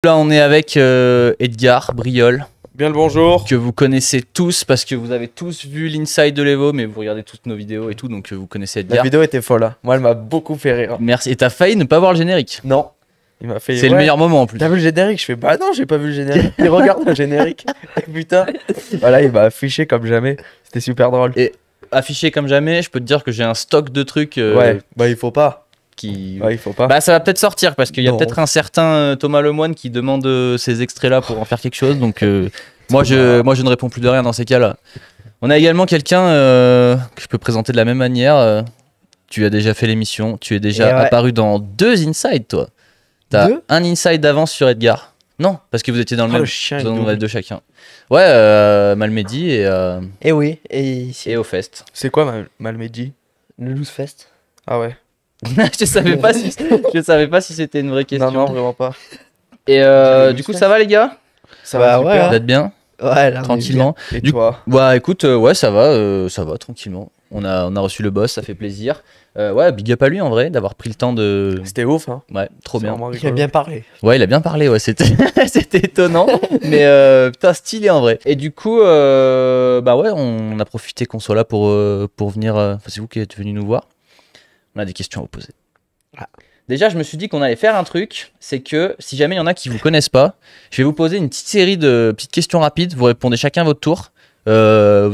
Là, on est avec Edgar Briol, Bien le bonjour. que vous connaissez tous parce que vous avez tous vu l'Inside de l'Evo, mais vous regardez toutes nos vidéos et tout, donc vous connaissez La Edgar. vidéo était folle, hein. Moi elle m'a beaucoup fait rire. Merci. Et t'as failli ne pas voir le générique. Non, il m'a fait. C'est le meilleur moment en plus. T'as vu le générique? Je fais bah non, j'ai pas vu le générique. Il regarde le générique. Et putain. Voilà, il m'a affiché comme jamais. C'était super drôle. Et affiché comme jamais, je peux te dire que j'ai un stock de trucs Ouais, bah il faut pas. qui. Ouais, il faut pas. Bah, ça va peut-être sortir parce qu'il y a Non. peut-être un certain Thomas Lemoine qui demande ces extraits-là pour en faire quelque chose. Donc, moi, je ne réponds plus de rien dans ces cas-là. On a également quelqu'un que je peux présenter de la même manière. Tu as déjà fait l'émission, tu es déjà Et ouais. apparu dans 2 Inside, toi. T'as Deux un Inside d'avance sur Edgar. Non, parce que vous étiez dans le Oh, même. le chien, Vous en il avez double. 2 chacun. Ouais, Malmedy Et oui, et ici, et au Fest. C'est quoi Malmedy? le Loose Fest. Ah ouais. je savais pas si c'était une vraie question. Non, non, vraiment pas. Et le du coup, Fest. ça va les gars? Ça Bah va ouais, super. Vous êtes bien? Ouais, là, Tranquillement. Et Du- toi? Bah écoute, ouais, ça va tranquillement. On a reçu le boss, ça fait plaisir. Ouais, big up à lui en vrai, d'avoir pris le temps de. C'était ouf, hein. Ouais, trop C'est bien. vraiment Il a rigolo. bien parlé. Ouais, il a bien parlé, ouais, c'était c'était étonnant, mais putain, stylé en vrai. Et du coup, bah ouais, on a profité qu'on soit là pour venir. Enfin, c'est vous qui êtes venu nous voir. On a des questions à vous poser. Ah. Déjà, je me suis dit qu'on allait faire un truc, c'est que si jamais il y en a qui vous connaissent pas, je vais vous poser une petite série de petites questions rapides. Vous répondez chacun votre tour. Vous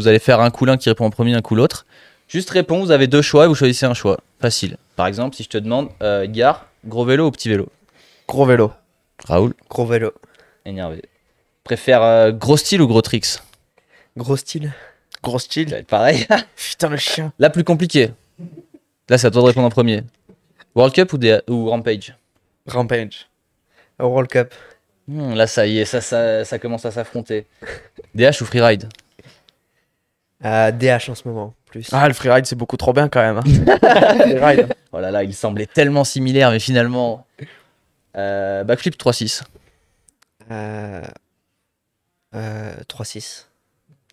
allez faire un coup l'un qui répond en premier, un coup l'autre. Juste réponds, vous avez 2 choix et vous choisissez un choix. Facile. Par exemple, si je te demande, Edgar, gros vélo ou petit vélo? Gros vélo. Raoul, Gros vélo. énervé. Préfère gros style ou gros tricks? Gros style. Gros Ça style. va être pareil. Putain, le chien. La plus compliquée. Là, c'est à toi de répondre en premier. World Cup ou Rampage? Rampage. World Cup. Là, ça y est, ça commence à s'affronter. DH ou Freeride? DH en ce moment, plus. Ah, le freeride, c'est beaucoup trop bien quand même, hein. Freeride. Oh là là, il semblait tellement similaire, mais finalement. Backflip 3-6. 3-6.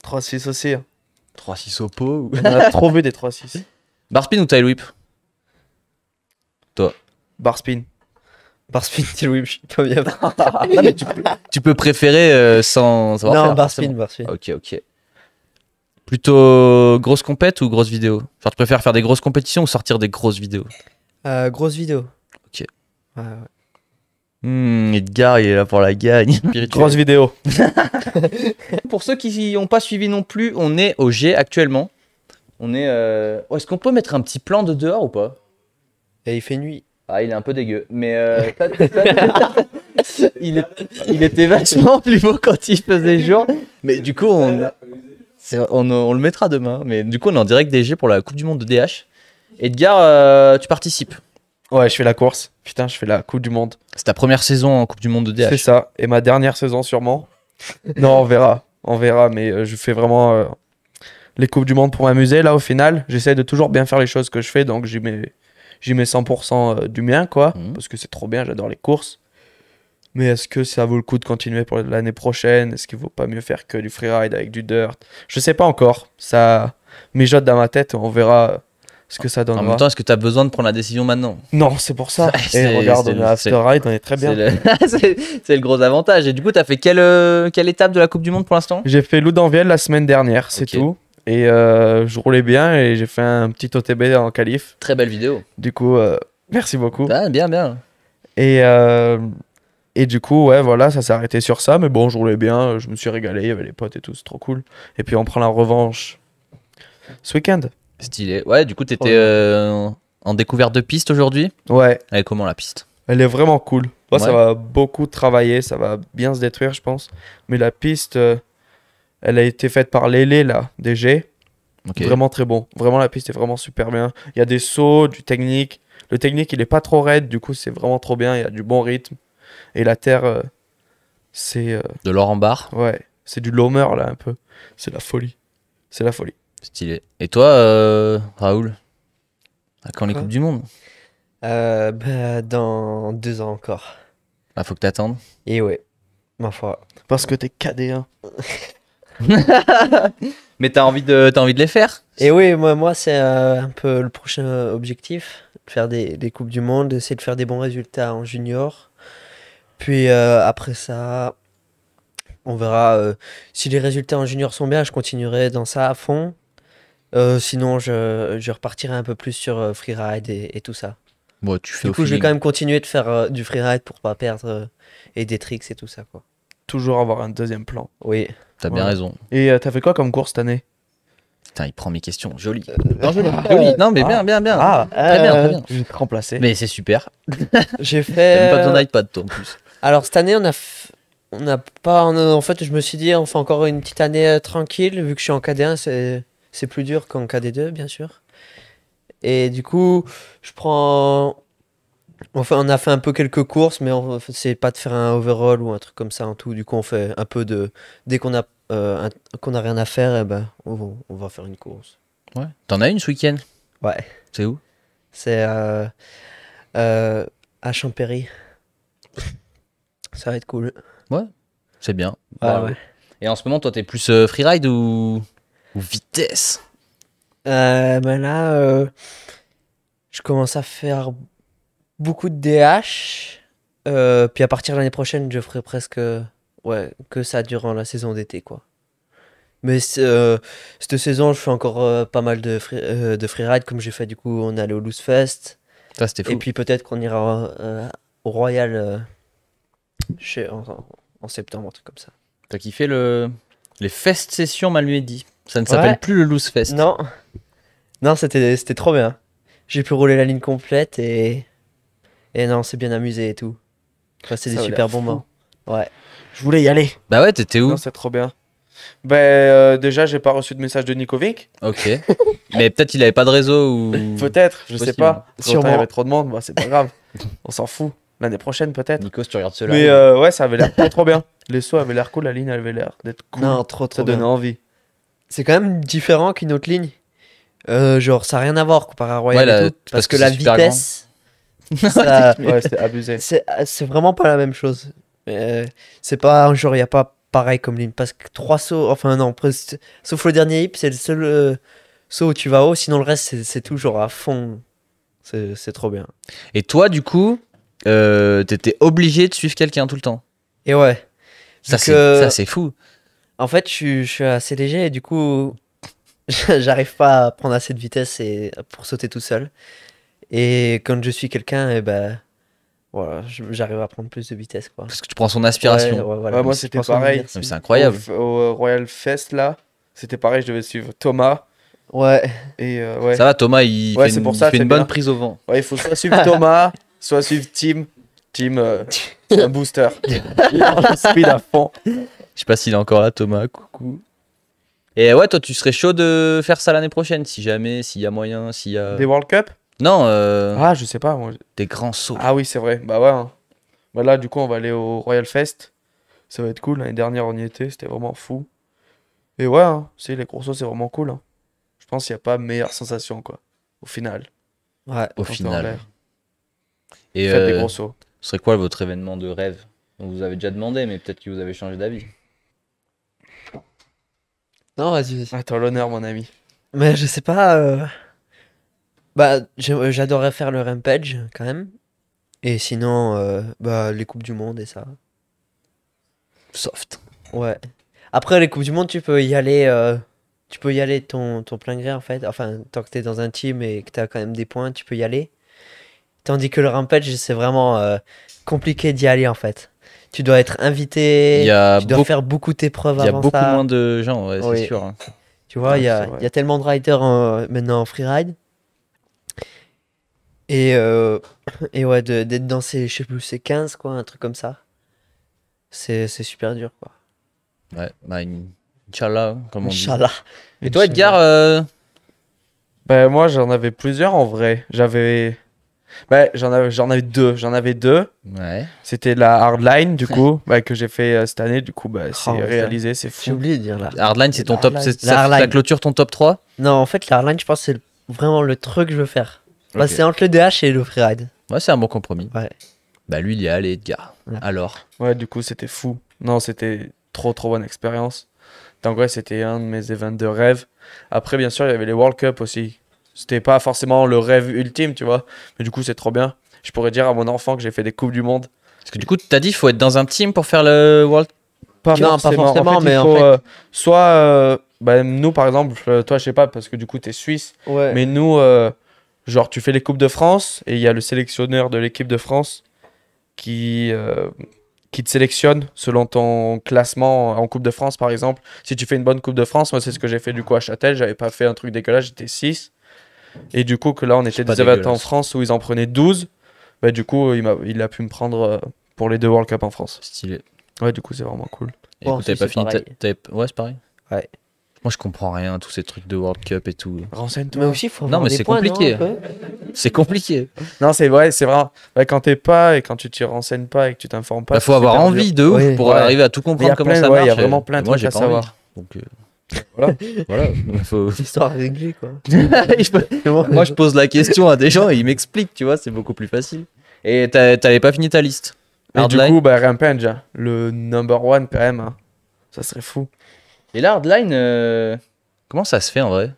3-6 aussi, hein. 3-6 au pot. On a trop vu des 3-6. Barspin ou tail whip? Barspin. Barspin, Tail Whip, je suis pas bien. Non, mais tu peux préférer sans savoir Non, faire, Barspin, forcément. Barspin. Ok. Plutôt grosse compète ou grosse vidéo? Genre, tu préfères faire des grosses compétitions ou sortir des grosses vidéos? Grosse vidéo. Ok. Ouais. Edgar, il est là pour la gagne. Grosse vidéo. Pour ceux qui n'ont pas suivi non plus, on est au G actuellement. On est. Oh, est-ce qu'on peut mettre un petit plan de dehors ou pas? Et il fait nuit. Ah, il est un peu dégueu. Mais il était vachement plus beau quand il faisait jour. Mais du coup, on le mettra demain. Mais du coup, on est en direct des G pour la Coupe du Monde de DH. Edgar, tu participes. Ouais, je fais la course. Putain, je fais la Coupe du Monde. C'est ta première saison en Coupe du Monde de DH. C'est ça. Et ma dernière saison, sûrement. Non, on verra. On verra. Mais je fais vraiment les Coupes du Monde pour m'amuser. Là, au final, j'essaie de toujours bien faire les choses que je fais. Donc, j'y mets 100% du mien, quoi. Mhm. Parce que c'est trop bien. J'adore les courses. Mais est-ce que ça vaut le coup de continuer pour l'année prochaine? Est-ce qu'il vaut pas mieux faire que du freeride avec du dirt? Je sais pas encore. Ça mijote dans ma tête. On verra ce que ça En donnera. même temps, est-ce que tu as besoin de prendre la décision maintenant? Non, c'est pour ça. C'est- Et regarde, c'est- on est à c'est- After Ride, on est très bien. C'est le gros avantage. Et du coup, tu as fait quelle étape de la Coupe du Monde pour l'instant? J'ai fait Loudanvielle la semaine dernière, c'est Ok. tout. Et je roulais bien et j'ai fait un petit OTB en qualif. Très belle vidéo. Du coup, merci beaucoup. Ah, bien. Et du coup, ouais, voilà, ça s'est arrêté sur ça. Mais bon, je roulais bien, je me suis régalé, il y avait les potes et tout, c'est trop cool. Et puis on prend la revanche ce week-end. Stylé. Ouais, du coup, tu Trop étais en découverte de piste aujourd'hui. Ouais, Elle est comment la piste? elle est vraiment cool. Moi, ça Ouais. va beaucoup travailler, ça va bien se détruire, je pense. Mais la piste, elle a été faite par Lélé, là, DG. Ok. Vraiment très bon. Vraiment, la piste est vraiment super bien. Il y a des sauts, du technique. Le technique, il est pas trop raide, du coup, c'est vraiment trop bien. Il y a du bon rythme. Et la terre, c'est De l'or en barre. ouais, c'est du loamer, là, un peu. C'est la folie. C'est la folie. Stylé. Et toi, Raoul? À quand les Quoi Coupes du Monde? Dans 2 ans encore. Ah, faut que t'attendes. Et ouais, ma foi. Parce que t'es KD1. Mais t'as envie de les faire? Et oui, moi c'est un peu le prochain objectif. Faire des Coupes du Monde, essayer de faire des bons résultats en junior. Puis après ça, on verra. Si les résultats en junior sont bien, je continuerai dans ça à fond. Sinon, je repartirai un peu plus sur freeride et tout ça. Bon, tu fais Du au coup, je vais feeling. quand même continuer de faire du freeride pour pas perdre et des tricks et tout ça, quoi. Toujours avoir un deuxième plan. Oui. T'as bien Ouais. raison. Et t'as fait quoi comme course cette année? Putain, il prend mes questions. Joli. Non, joli. Joli. Non, mais bien, bien, bien. Ah, Très bien, très bien. je vais te remplacer. Mais c'est super. J'ai T'as même pas besoin fait. d'iPad, toi, en plus. Alors cette année, on n'a pas. En fait, je me suis dit, on fait encore une petite année tranquille, vu que je suis en KD1, c'est plus dur qu'en KD2, bien sûr. Et du coup, je prends. Enfin, on a fait un peu quelques courses, mais c'est pas de faire un overall ou un truc comme ça en tout. Du coup, on fait un peu de. Dès qu'on a rien à faire, eh ben, on va faire une course. Ouais. T'en as une ce week-end? Ouais. C'est où? C'est à Champéry. Ça va être cool. C'est bien. Ouais, Bravo. ouais. Et en ce moment, toi, t'es plus freeride ou vitesse? Ben là, je commence à faire beaucoup de DH. Puis à partir de l'année prochaine, je ferai presque ouais, que ça durant la saison d'été, quoi. Mais cette saison, je fais encore pas mal de freeride, comme j'ai fait du coup, on est allé au Loose Fest. Ça, c'était fou. Et puis peut-être qu'on ira au Royal en septembre, un truc comme ça. T'as kiffé les Fest Sessions Malmedy. Ça ne s'appelle Ouais. plus le Loose Fest. Non, non, c'était trop bien. J'ai pu rouler la ligne complète et non, c'est bien amusé et tout. Enfin, c'est Ça des a super l'air bons fou. moments. Ouais. Je voulais y aller. Bah ouais, t'étais où? Non, c'est trop bien. Déjà, j'ai pas reçu de message de Nicovic. Ok. Mais peut-être il avait pas de réseau ou. Peut-être, je sais Possible. pas. Sûrement. Il y Sûrement. avait trop de monde. Bah, c'est pas grave. On s'en fout. L'année prochaine, peut-être. Nico, si tu regardes cela. Mais ouais, ça avait l'air trop bien. Les sauts avaient l'air cool. La ligne avait l'air d'être cool. Non, trop Ça bien. donnait envie. C'est quand même différent qu'une autre ligne. Genre, ça n'a rien à voir comparé à Royal Ouais, et là, tout. parce Parce que que la c'est super vitesse, ça- Ouais, c'était abusé. c'est vraiment pas la même chose. C'est pas genre, il n'y a pas pareil comme ligne. Parce que 3 sauts, enfin non, presque, sauf le dernier hip, c'est le seul saut où tu vas haut. Sinon, le reste, c'est toujours à fond. C'est trop bien. Et toi, du coup, t'étais obligé de suivre quelqu'un tout le temps. Et ouais. Ça, Vu c'est que- ça, c'est fou. En fait, je suis assez léger et du coup, j'arrive pas à prendre assez de vitesse pour sauter tout seul. Et quand je suis quelqu'un, et ben, voilà, j'arrive à prendre plus de vitesse, quoi. Parce que tu prends son aspiration. Ouais, voilà. Ouais, moi, Je c'était prends son pareil. inertie. Mais c'est incroyable. Au Royal Fest, là, c'était pareil. Je devais suivre Thomas. Ouais, Et ouais. Ça va, Thomas, il Ouais, fait c'est une, pour il ça, fait c'est une bonne bien. prise au vent. Ouais, il faut soit suivre Thomas, soit suivre Tim. Tim, un booster. Il a le speed à fond. Je sais pas s'il est encore là, Thomas. Coucou. Et ouais, toi, tu serais chaud de faire ça l'année prochaine, si jamais, s'il y a moyen, s'il y a. Des World Cup? Non, Ah, je sais pas. Moi. des grands sauts. Ah oui, c'est vrai. Bah ouais. Hein. Bah là, du coup, on va aller au Royal Fest. Ça va être cool. L'année dernière, on y était. C'était vraiment fou. Et ouais, hein, les gros sauts, c'est vraiment cool. Hein. Je pense qu'il n'y a pas meilleure sensation, quoi. Au final. ouais. Au quand t'es en final. l'air. Et Faites des gros sauts. ce serait quoi votre événement de rêve? On vous avait déjà demandé, mais peut-être que vous avez changé d'avis. Non, vas-y. Attends, l'honneur, mon ami. Mais je sais pas. Bah, j'adorerais faire le Rampage, quand même. Et sinon, bah, les Coupes du Monde et ça. Soft. Ouais. Après, les Coupes du Monde, tu peux y aller. Tu peux y aller ton plein gré, en fait. Enfin, tant que t'es dans un team et que t'as quand même des points, tu peux y aller. Tandis que le Rampage, c'est vraiment compliqué d'y aller, en fait. Tu dois être invité, Il y a tu dois beaucoup- faire beaucoup d'épreuves Il y a avant beaucoup ça. moins de gens, ouais, Oui. c'est sûr. Hein. Tu vois, Ouais, il y a, c'est vrai. il y a tellement de riders maintenant en freeride. Et, et ouais, d'être dans ces, je sais plus, c'est 15, quoi, un truc comme ça. C'est super dur, quoi. Ouais, bah, Inch'Allah, comme on dit. Inch'Allah. Et toi, Edgar, Ben moi j'en avais plusieurs en vrai. J'en avais deux. J'en avais deux. ouais. C'était la hardline du coup que j'ai fait cette année. Du coup c'est Oh, putain. réalisé, c'est J'ai fou. oublié de dire là. Hardline, c'est ton top. Hardline. Ça Hardline. clôture ton top 3? Non, en fait, la hardline, je pense que c'est vraiment le truc que je veux faire. Bah, Ok. c'est entre le DH et le freeride. Ouais, c'est un bon compromis. Ouais. Bah, lui, il y est allé, Edgar. Ouais. Alors. Ouais, du coup c'était fou. Non, c'était trop bonne expérience. Donc ouais, c'était un de mes événements de rêve. Après bien sûr il y avait les World Cup aussi. C'était pas forcément le rêve ultime, tu vois. Mais du coup c'est trop bien. Je pourrais dire à mon enfant que j'ai fait des coupes du monde. Parce que du coup, t'as dit qu'il faut être dans un team pour faire le World. Non, pas forcément, il mais en faut, fait- soit, nous par exemple, toi je sais pas, parce que du coup t'es suisse, Ouais. mais nous, genre tu fais les Coupes de France et il y a le sélectionneur de l'équipe de France qui te sélectionne selon ton classement en Coupe de France par exemple. Si tu fais une bonne Coupe de France, moi c'est ce que j'ai fait du coup à Châtel, j'avais pas fait un truc dégueulasse, j'étais 6. Et du coup que là on était pas des événements en dégueulasse. France où ils en prenaient 12, bah du coup il a pu me prendre pour les 2 World Cup en France. Stylé. Ouais, du coup c'est vraiment cool. Et Bon, écoute, t'avais si, pas c'est fini. pareil. Ouais, c'est pareil. Ouais. Moi, je comprends rien, tous ces trucs de World Cup et tout. Renseigne-toi. Mais aussi, il faut Non, avoir mais des c'est points, compliqué. non, un peu C'est compliqué. Non, c'est vrai, c'est vrai. Ouais, quand t'es pas et quand tu t'y renseignes pas et que tu t'informes pas, Bah, faut c'est avoir super envie dur. de ouf Ouais. pour Ouais. arriver à tout Mais y comprendre a comment plein- ça ouais, marche. y a vraiment plein de Et moi, trucs j'ai à pas savoir. envie. Donc, Voilà. voilà. Faut- L'histoire réglée, quoi. Moi, je pose la question à des gens et ils m'expliquent, tu vois, c'est beaucoup plus facile. Et t'avais pas fini ta liste. Et du Hardline. coup, bah, Rampage, hein, le number one quand même, hein. Ça serait fou. Et la hardline, comment ça se fait en vrai?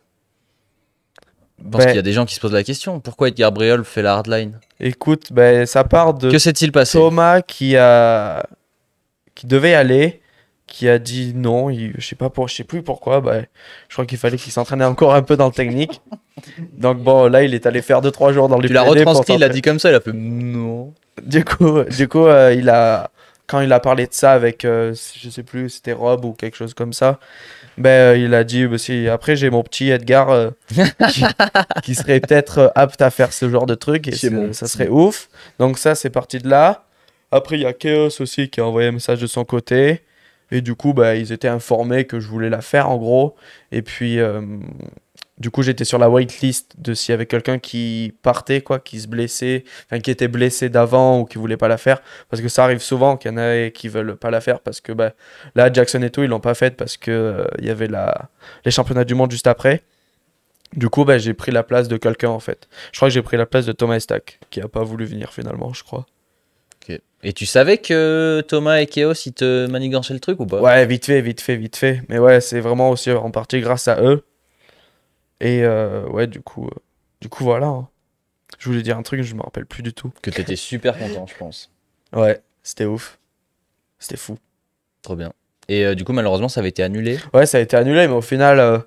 Je pense Ben, qu'il y a des gens qui se posent la question. Pourquoi Edgar Briol fait la hardline? écoute, ben, ça part de Que s'est-il passé? Thomas qui devait y aller, qui a dit non. Je sais plus pourquoi. Ben, je crois qu'il fallait qu'il s'entraînait encore un peu dans le technique. Donc bon, là, il est allé faire 2-3 jours dans le Tu l'as PD pour retranscrit, il a s'entraîner. dit comme ça, il a fait non. Du coup, quand il a parlé de ça avec, je sais plus, c'était Rob ou quelque chose comme ça, ben, il a dit, bah, si, après j'ai mon petit Edgar qui, qui serait peut-être apte à faire ce genre de truc et J'ai mon ça petit. serait ouf. Donc ça, c'est parti de là. Après, il y a Chaos aussi qui a envoyé un message de son côté. Et du coup, bah, ils étaient informés que je voulais la faire en gros. Et puis, du coup, j'étais sur la waitlist de s'il y avait quelqu'un qui partait, quoi, qui se blessait, enfin qui était blessé d'avant ou qui voulait pas la faire. Parce que ça arrive souvent qu'il y en a qui veulent pas la faire parce que bah, là, Jackson et tout, ils l'ont pas faite parce que il y avait les championnats du monde juste après. Du coup, bah, j'ai pris la place de quelqu'un en fait. Je crois que j'ai pris la place de Thomas Estac, qui a pas voulu venir finalement, je crois. Ok. Et tu savais que Thomas et Chaos, ils te manigançaient le truc ou pas? Ouais, vite fait, vite fait, vite fait. Mais ouais, c'est vraiment aussi en partie grâce à eux. Et ouais, du coup, voilà, hein. Je voulais dire un truc, je me rappelle plus du tout. Que t'étais super content, je pense. Ouais, c'était ouf. C'était fou. Trop bien. Et du coup, malheureusement, ça avait été annulé. Ouais, ça a été annulé, mais au final,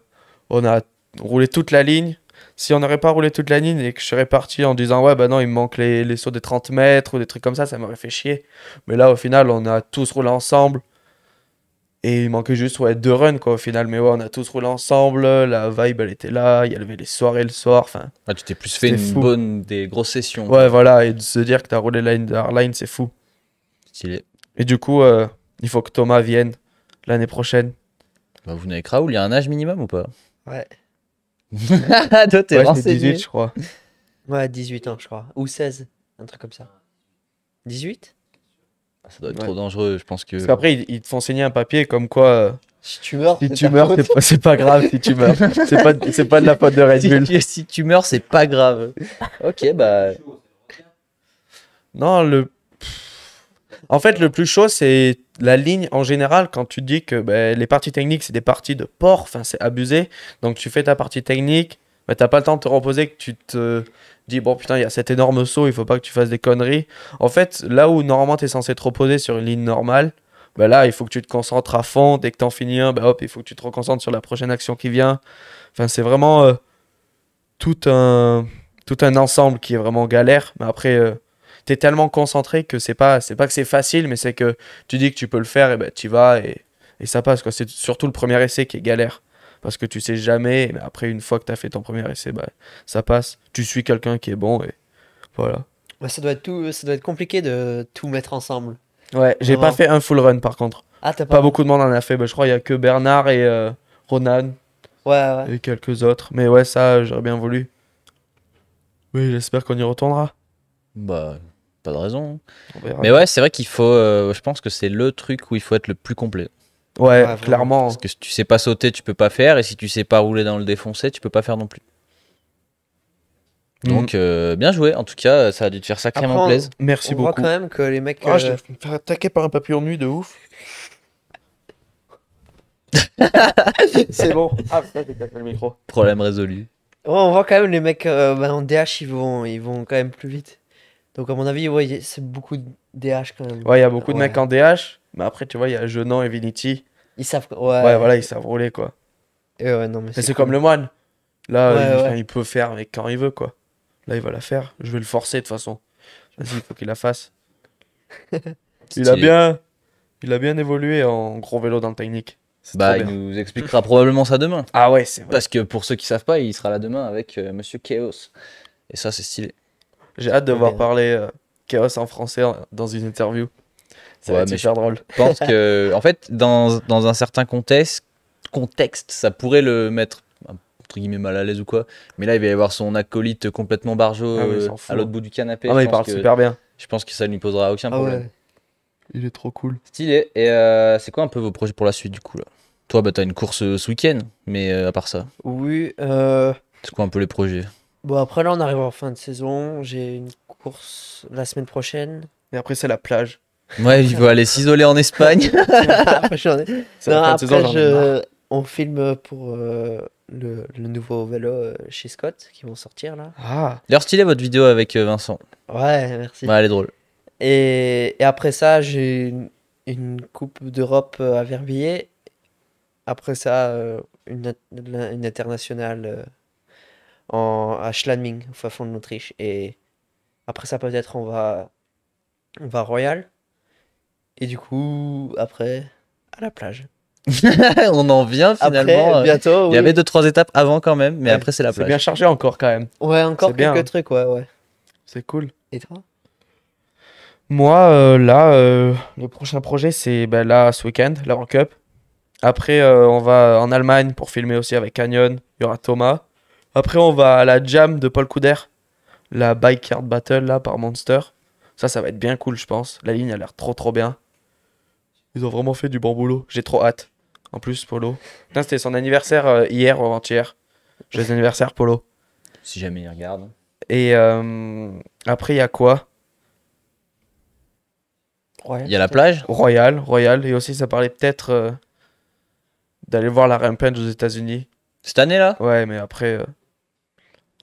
on a roulé toute la ligne. Si on n'aurait pas roulé toute la ligne et que je serais parti en disant ouais, bah non, il me manque les sauts des 30 mètres ou des trucs comme ça m'aurait fait chier. Mais là, au final, on a tous roulé ensemble. Et il manquait juste ouais, 2 runs, quoi, au final. Mais ouais, on a tous roulé ensemble. La vibe, elle était là. Il y avait les soirées le soir. Enfin, Ah, tu t'es plus fait C'était une fou. bonne, des grosses sessions. ouais, voilà. Et de se dire que t'as roulé la ligne de Hardline, c'est fou. Stylé. Et du coup, il faut que Thomas vienne l'année prochaine. Bah, vous n'avez que Raoul, il y a un âge minimum ou pas? Ouais. Toi, t'es Ouais, c'est renseigné. 18, je crois. Ouais, 18 ans, je crois. Ou 16. Un truc comme ça. 18? Ah, ça doit être Ouais. trop dangereux, je pense que. Parce qu'après, ils te font signer un papier comme quoi. Si tu meurs, Si c'est tu ta meurs, faute. c'est pas grave si tu meurs. C'est pas de la faute de Red Si Bull. si tu meurs, c'est pas grave. Ok, bah. Non, en fait, le plus chaud, c'est la ligne en général. Quand tu dis que ben, les parties techniques, c'est des parties de porc, enfin, c'est abusé. Donc, tu fais ta partie technique, mais t'as pas le temps de te reposer, que tu te dis, bon, putain, il y a cet énorme saut, il faut pas que tu fasses des conneries. En fait, là où normalement, t'es censé te reposer sur une ligne normale, ben là, il faut que tu te concentres à fond. Dès que t'en finis un, ben hop, il faut que tu te reconcentres sur la prochaine action qui vient. Enfin, c'est vraiment tout un ensemble qui est vraiment galère. Mais après, t'es tellement concentré que c'est pas que c'est facile, mais c'est que tu dis que tu peux le faire, et ben tu vas et ça passe, quoi. C'est surtout le premier essai qui est galère. Parce que tu sais jamais, mais après, une fois que t'as fait ton premier essai, bah, ça passe. Tu suis quelqu'un qui est bon et voilà. Ouais, ça doit être compliqué de tout mettre ensemble. Ouais, j'ai Vraiment. pas fait un full run par contre. Ah, t'as Pas beaucoup de monde en a fait. Bah, je crois qu'il y a que Bernard et Ronan Ouais, ouais. et quelques autres. Mais ouais, ça, j'aurais bien voulu. Oui, j'espère qu'on y retournera. Bah, pas de raison. On verra. Mais ouais, c'est vrai qu'il faut. Je pense que c'est le truc où il faut être le plus complet. Ouais, Ouais, vraiment. clairement. Parce que si tu sais pas sauter, tu peux pas faire. Et si tu sais pas rouler dans le défoncé, tu peux pas faire non plus. Donc, bien joué. En tout cas, ça a dû te faire sacrément Après, plaisir. Merci On voit beaucoup. quand même que les mecs. Ah, je vais me faire attaquer par un papillon de nuit de ouf. C'est bon. Ah putain, j'ai cassé le micro. Problème résolu. Ouais, on voit quand même les mecs en DH, ils vont quand même plus vite. Donc à mon avis, ouais, c'est beaucoup de DH quand même. Ouais, il y a beaucoup de Ouais. mecs en DH, mais après, tu vois, il y a Jeunant et Vinity. Ils savent. Ouais, voilà, ils savent rouler, quoi. Et ouais, non, mais Et c'est cool. comme le moine. Là, Ouais, enfin, ouais. il peut faire avec quand il veut, quoi. Là, il va la faire. Je vais le forcer, de toute façon. Vas-y, il faut qu'il la fasse. Il a Stylé. bien évolué en gros vélo dans le technique. C'est Bah, trop il bien. nous expliquera probablement ça demain. Ah ouais, c'est vrai. Parce que pour ceux qui savent pas, il sera là demain avec Monsieur Chaos. Et ça, c'est stylé. J'ai hâte de Trop voir bien. parler Chaos en français dans une interview. Ça va Ouais, être mais super drôle. Je pense que, en fait, dans un certain contexte, ça pourrait le mettre entre guillemets mal à l'aise ou quoi. Mais là, il va y avoir son acolyte complètement barjot Ah, mais il s'en fout. à l'autre bout du canapé. Ah, mais Je il parle pense que- super bien. Je pense que ça ne lui posera aucun Ah problème. ouais. Il est trop cool. Stylé. Et c'est quoi un peu vos projets pour la suite du coup là? Toi, bah t'as une course ce week-end, mais à part ça, Oui. c'est quoi un peu les projets? Bon, après là, on arrive en fin de saison. J'ai une course la semaine prochaine. Et après, c'est la plage. Ouais, il veut aller s'isoler en Espagne. Après, j'en ai- C'est la Non, fin de saison, après, j'en ai marre. on filme pour le nouveau vélo chez Scott qui vont sortir là. Ah, D'ailleurs, stylé votre vidéo avec Vincent. Ouais, merci. Ouais, elle est drôle. Et après ça, j'ai une Coupe d'Europe à Verbier. Après ça, une internationale à Schladming, au fin fond de l'Autriche. Et après ça, peut-être on va à Royal. Et du coup, après, à la plage. On en vient finalement. Après, bientôt, Il y avait oui. 2-3 étapes avant quand même, mais ouais, après c'est la C'est plage. bien chargé encore quand même. Ouais, encore C'est bien, quelques hein. trucs, ouais. C'est cool. Et toi? Moi, là, le prochain projet, c'est ben, là, ce week-end, l'Eurocup. Après, on va en Allemagne pour filmer aussi avec Canyon. Il y aura Thomas. Après, on va à la Jam de Paul Couder. La Bike Yard Battle, là, par Monster. Ça va être bien cool, je pense. La ligne a l'air trop bien. Ils ont vraiment fait du bon boulot. J'ai trop hâte. En plus, Polo. Putain, c'était son anniversaire hier ou avant-hier. Joyeux anniversaire, Polo. Si jamais il regarde. Et après, il y a quoi? Ouais. Il y a la plage. Royal. Et aussi, ça parlait peut-être d'aller voir la Rampage aux États-Unis. Cette année là, Ouais, mais après,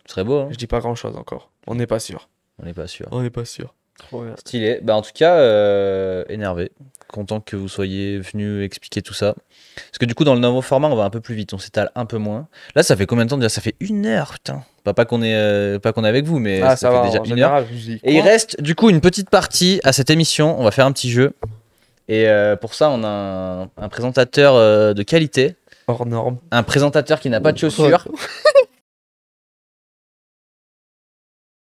ce serait beau. Hein. je dis pas grand-chose encore. On n'est pas sûr. On n'est pas sûr. On n'est pas sûr. Trop bien. Stylé. Bah en tout cas, énervé. Content que vous soyez venu expliquer tout ça. Parce que du coup, dans le nouveau format, on va un peu plus vite. On s'étale un peu moins. Là, ça fait combien de temps déjà? Ça fait 1 heure, putain. Pas qu'on est, pas qu'on est avec vous, mais Ah, ça ça fait va, déjà en 1 heure. général, je dis Et il quoi? reste du coup une petite partie à cette émission. On va faire un petit jeu. Et pour ça, on a un présentateur de qualité. Hors norme. Un présentateur qui n'a pas de chaussures.